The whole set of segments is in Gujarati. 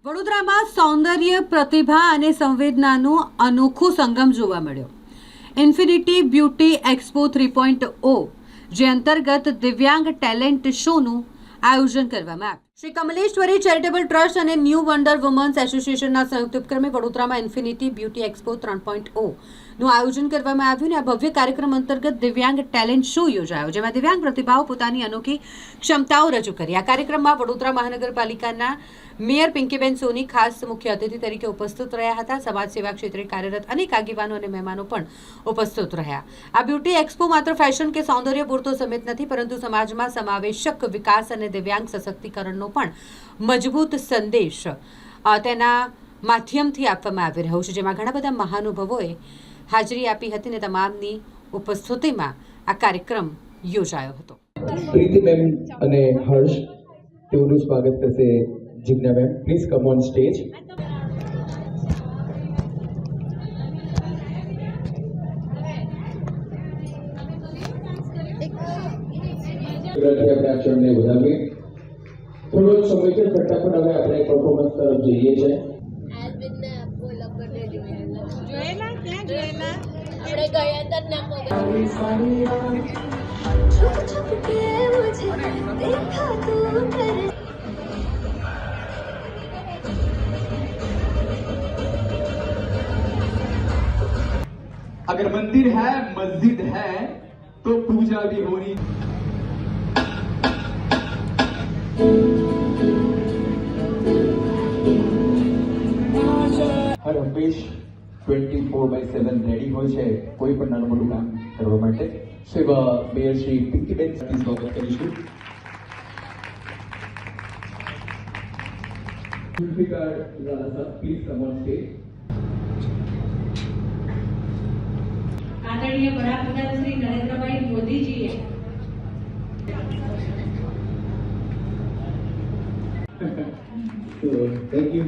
વડોદરામાં સૌંદર્ય, પ્રતિભા અને સંવેદનાનો અનોખો સંગમ જોવા મળ્યો. ઇન્ફિનિટી બ્યુટી એક્સપો 3.0 જે અંતર્ગત દિવ્યાંગ ટેલેન્ટ શોનું આયોજન કરવામાં આવ્યું. શ્રી કમલેશ્વરી ચેરિટેબલ ટ્રસ્ટ અને ન્યૂ વન્ડર વુમન્સ એસોસિએશનના સંયુક્ત ઉપક્રમે વડોદરામાં ઇન્ફિનિટી બ્યુટી એક્સપો 3.0 નું આયોજન કરવામાં આવ્યું અને આ ભવ્ય કાર્યક્રમ અંતર્ગત દિવ્યાંગ ટેલેન્ટ શો યોજાયો, જેમાં દિવ્યાંગ પ્રતિભાઓ પોતાની અનોખી ક્ષમતાઓ રજૂ કરી. આ કાર્યક્રમમાં વડોદરા મહાનગરપાલિકાના મેયર પિંકીબેન સોની ખાસ મુખ્ય અતિથિ તરીકે ઉપસ્થિત રહ્યા હતા. સમાજ સેવા ક્ષેત્રે કાર્યરત અનેક આગેવાનો અને મહેમાનો પણ ઉપસ્થિત રહ્યા. આ બ્યુટી એક્સપો માત્ર ફેશન કે સૌંદર્ય પૂરતો સમિત નથી, પરંતુ સમાજમાં સમાવેશક વિકાસ અને દિવ્યાંગ સશક્તિકરણનો પણ મજબૂત સંદેશ તેના માધ્યમથી આપવામાં આવી રહ્યો છે, જેમાં ઘણા બધા મહાનુભાવોએ હાજરી આપી હતી અને તમામની ઉપસ્થિતિમાં આ કાર્યક્રમ યોજાયો હતો. પ્રીતિ મેમ અને હર્ષ તેઓનું સ્વાગત કરશે. Jigna ma'am, please come on stage. આપણે આચરણને વધાવીએ. થોડો સમય છે, ફટાફટ હવે આપણે પરફોર્મન્સ તરફ જઈએ છીએ. अगर मंदिर है, मस्जिद है, तो पूजा भी होनी. હર હંમેશ 24/7 રેડી હોય છે કોઈ પણ નાનું મોટું કામ કરવા માટે. સેવા મેયર શ્રી પિંકીબેન સોની સ્વાગત કરીશું. જુલ્ફિકાર રાણા સાહેબ, પ્લીઝ કમ ઓન સ્ટેજ. આદરણીય વડાપ્રધાન શ્રી નરેન્દ્રભાઈ મોદીજીએ થેન્ક યુ.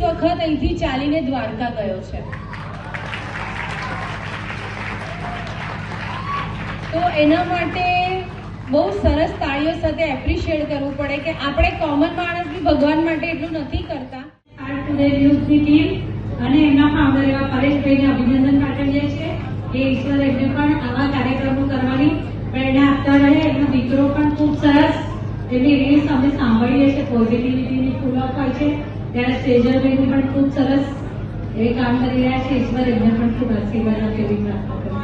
વખત અહીંથી ચાલીને દ્વારકા ગયો છે. તો એના માટે બહુ સરસ તાળીઓ સાથે એપ્રિશિએટ કરવું પડે કે આપણે કોમન માણસ બી ભગવાન માટે એટલું નથી કરતા. આર્ટ ટુડે ન્યૂઝની ટીમ અને એમના ફાઉન્ડર એવા પરેશભાઈને અભિનંદન પાઠવીએ છીએ. એ ઈશ્વર એમને પણ આવા કાર્યક્રમો કરવાની પ્રેરણા આપતા રહે. એમનો દીકરો પણ ખૂબ સરસ એમની રીલ્સ અમે સાંભળીએ છીએ, પોઝિટિવિટીની ફૂલ ઓફ હોય છે. ત્યારે સ્ટેજરભાઈ પણ ખૂબ સરસ એ કામ કરી રહ્યા છે. ઈશ્વર એમને પણ ખૂબ આશીર્વાદ આપે એવી પ્રાર્થના કરું.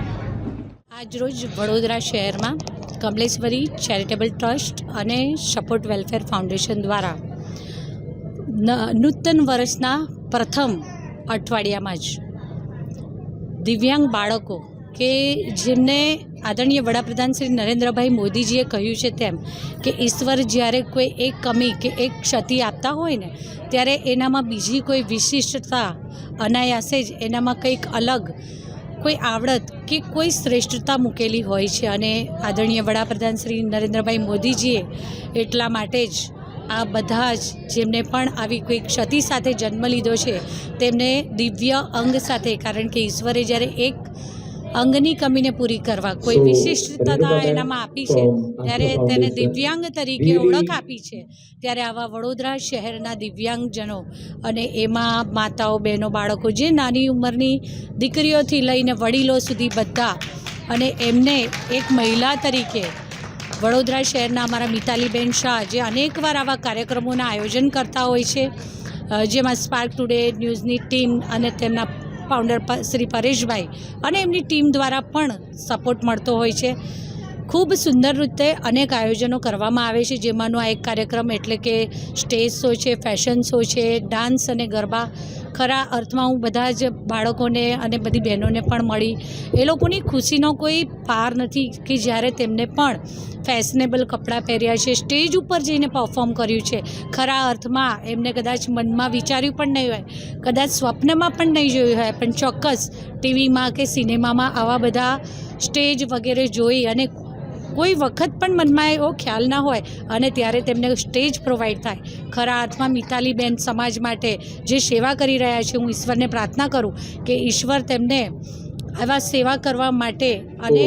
આજરોજ વડોદરા શહેરમાં કમલેશ્વરી ચેરિટેબલ ટ્રસ્ટ અને સપોર્ટ વેલફેર ફાઉન્ડેશન દ્વારા નૂતન વર્ષના પ્રથમ અઠવાડિયામાં જ દિવ્યાંગ બાળકો કે જેમને આદરણીય વડાપ્રધાન શ્રી નરેન્દ્રભાઈ મોદીજીએ કહ્યું છે તેમ કે ઈશ્વર જ્યારે કોઈ એક કમી કે એક ક્ષતિ આપતા હોય ને ત્યારે એનામાં બીજી કોઈ વિશિષ્ટતા અનાયાસે જ એનામાં કંઈક અલગ કોઈ આવડત કે કોઈ શ્રેષ્ઠતા મૂકેલી હોય છે અને આદરણીય વડાપ્રધાન શ્રી નરેન્દ્રભાઈ મોદીજીએ એટલા માટે જ આ બધા જ જેમને પણ આવી કોઈ ક્ષતિ સાથે જન્મ લીધો છે તેમને દિવ્ય અંગ સાથે, કારણ કે ઈશ્વરે જ્યારે એક અંગની કમીને પૂરી કરવા કોઈ વિશિષ્ટતા એનામાં આપી છે ત્યારે તેને દિવ્યાંગ તરીકે ઓળખ આપી છે, ત્યારે આવા વડોદરા શહેરના દિવ્યાંગજનો અને એમાં માતાઓ, બહેનો, બાળકો, જે નાની ઉંમરની દીકરીઓથી લઈને વડીલો સુધી બધા, અને એમને એક મહિલા તરીકે વડોદરા શહેરના અમારા મિતાલીબેન શાહ જે અનેકવાર આવા કાર્યક્રમોના આયોજન કરતા હોય છે, જેમાં સ્પાર્ક ટુડે ન્યૂઝની ટીમ અને તેમના ફાઉન્ડર શ્રી પરેશભાઈ અને એમની ટીમ દ્વારા પણ સપોર્ટ મળતો હોય છે. ખૂબ સુંદર રીતે અનેક આયોજનો કરવામાં આવે છે, જેમાંનો આ એક કાર્યક્રમ એટલે કે સ્ટેજ શો છે, ફેશન શો છે, ડાન્સ અને ગરબા. ખરા અર્થમાં હું બધા જ બાળકોને અને બધી બહેનોને પણ મળી. એ લોકોની ખુશીનો કોઈ પાર નથી કે જ્યારે તેમને પણ ફેશનેબલ કપડાં પહેર્યા છે, સ્ટેજ ઉપર જઈને પરફોર્મ કર્યું છે. ખરા અર્થમાં એમને કદાચ મનમાં વિચાર્યું પણ નહીં હોય, કદાચ સ્વપ્નમાં પણ નહીં જોયું હોય, પણ ચોક્કસ ટીવીમાં કે સિનેમામાં આવા બધા સ્ટેજ વગેરે જોઈ અને કોઈ વખત પણ મનમાં એવો ખ્યાલ ના હોય અને ત્યારે તેમને સ્ટેજ પ્રોવાઈડ થાય. ખરા અર્થમાં મિતાલીબેન સમાજ માટે જે સેવા કરી રહ્યા છે, હું ઈશ્વરને પ્રાર્થના કરું કે ઈશ્વર તેમને આવા સેવા કરવા માટે અને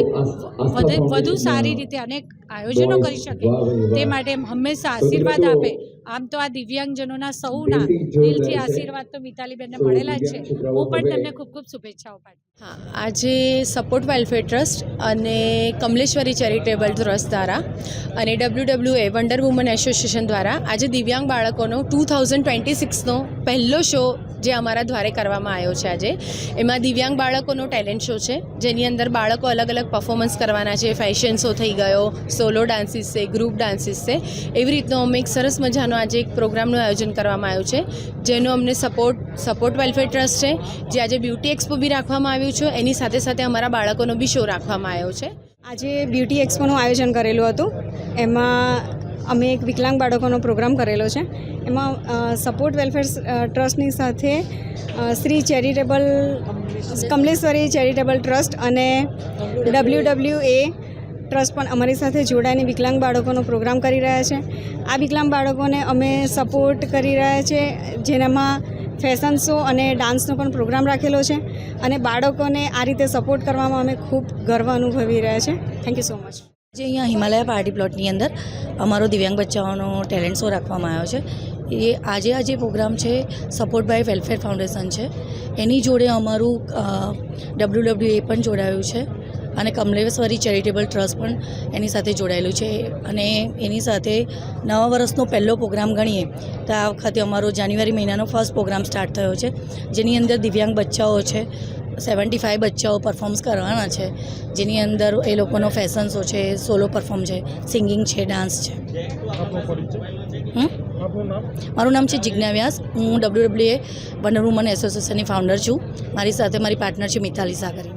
વધુ સારી રીતે અનેક આયોજનો કરી શકે તે માટે હંમેશા આશીર્વાદ આપે. આમ તો આ દિવ્યાંગજનોના સૌના દિલથી આશીર્વાદ તો મિતાલીબેનને મળેલા જ છે. હું પણ તેમને ખૂબ ખૂબ શુભેચ્છાઓ પાઠવું. હા, આજે સપોર્ટ વેલફેર ટ્રસ્ટ અને કમલેશ્વરી ચેરિટેબલ ટ્રસ્ટ દ્વારા અને WWA વન્ડર વુમન એસોસિએશન દ્વારા આજે દિવ્યાંગ બાળકોનો 2026નો પહેલો શો જે અમારા દ્વારે કરવામાં આવ્યો છે. આજે એમાં દિવ્યાંગ બાળકોનો ટેલેન્ટ શો છે, જેની અંદર બાળકો અલગ અલગ પરફોર્મન્સ કરવાના છે. ફેશન શો થઈ ગયો, સોલો ડાન્સીસ છે, ગ્રુપ ડાન્સીસ છે. એવી રીતનો અમે એક સરસ મજાનો આજે એક પ્રોગ્રામનું આયોજન કરવામાં આવ્યું છે, જેનો અમને સપોર્ટ વેલફેર ટ્રસ્ટ છે, જે આજે બ્યુટી એક્સપો બી રાખવામાં આવ્યું છે. એની સાથે સાથે અમારા બાળકોનો બી શો રાખવામાં આવ્યો છે. આજે બ્યુટી એક્સપોનું આયોજન કરેલું હતું. એમાં અમે એક વિકલાંગ બાળકોનો પ્રોગ્રામ કરેલો છે. એમાં સપોર્ટ વેલફેર ટ્રસ્ટની સાથે Shri charitable Kamleshwari charitable trust અને WWA ટ્રસ્ટ પણ અમારી સાથે જોડાઈને વિકલાંગ બાળકોનો પ્રોગ્રામ કરી રહ્યા છે. આ વિકલાંગ બાળકોને અમે સપોર્ટ કરી રહ્યા છે, જેનામાં ફેશન શો અને ડાન્સનો પણ પ્રોગ્રામ રાખેલો છે, અને બાળકોને આ રીતે સપોર્ટ કરવામાં અમે ખૂબ ગર્વ અનુભવી રહ્યા છે. Thank you so much. જે અહીંયા હિમાલય પાર્ટી પ્લોટની અંદર અમારો દિવ્યાંગ બચ્ચાઓનો ટેલેન્ટ શો રાખવામાં આવ્યો છે. એ આજે પ્રોગ્રામ છે સપોર્ટ બાય વેલફેર ફાઉન્ડેશન છે, એની જોડે અમારું WWA પણ જોડાયું છે અને કમલેશ્વરી ચેરિટેબલ ટ્રસ્ટ પણ એની સાથે જોડાયેલું છે. અને એની સાથે નવા વર્ષનો પહેલો પ્રોગ્રામ ગણીએ તો આ વખતે અમારો જાન્યુઆરી મહિનાનો ફર્સ્ટ પ્રોગ્રામ સ્ટાર્ટ થયો છે, જેની અંદર દિવ્યાંગ બચ્ચાઓ છે. 75 બચ્ચાઓ પરફોર્મ્સ કરવાના છે, જેની અંદર એ લોકોનો ફેશન શો છે, સોલો પરફોર્મ છે, સિંગિંગ છે, ડાન્સ છે. મારું નામ છે જિજ્ઞા વ્યાસ. હું WWA વન્ડર વુમન એસોસિએશનની ફાઉન્ડર છું. મારી સાથે મારી પાર્ટનર છે મિતાલી સાગરી.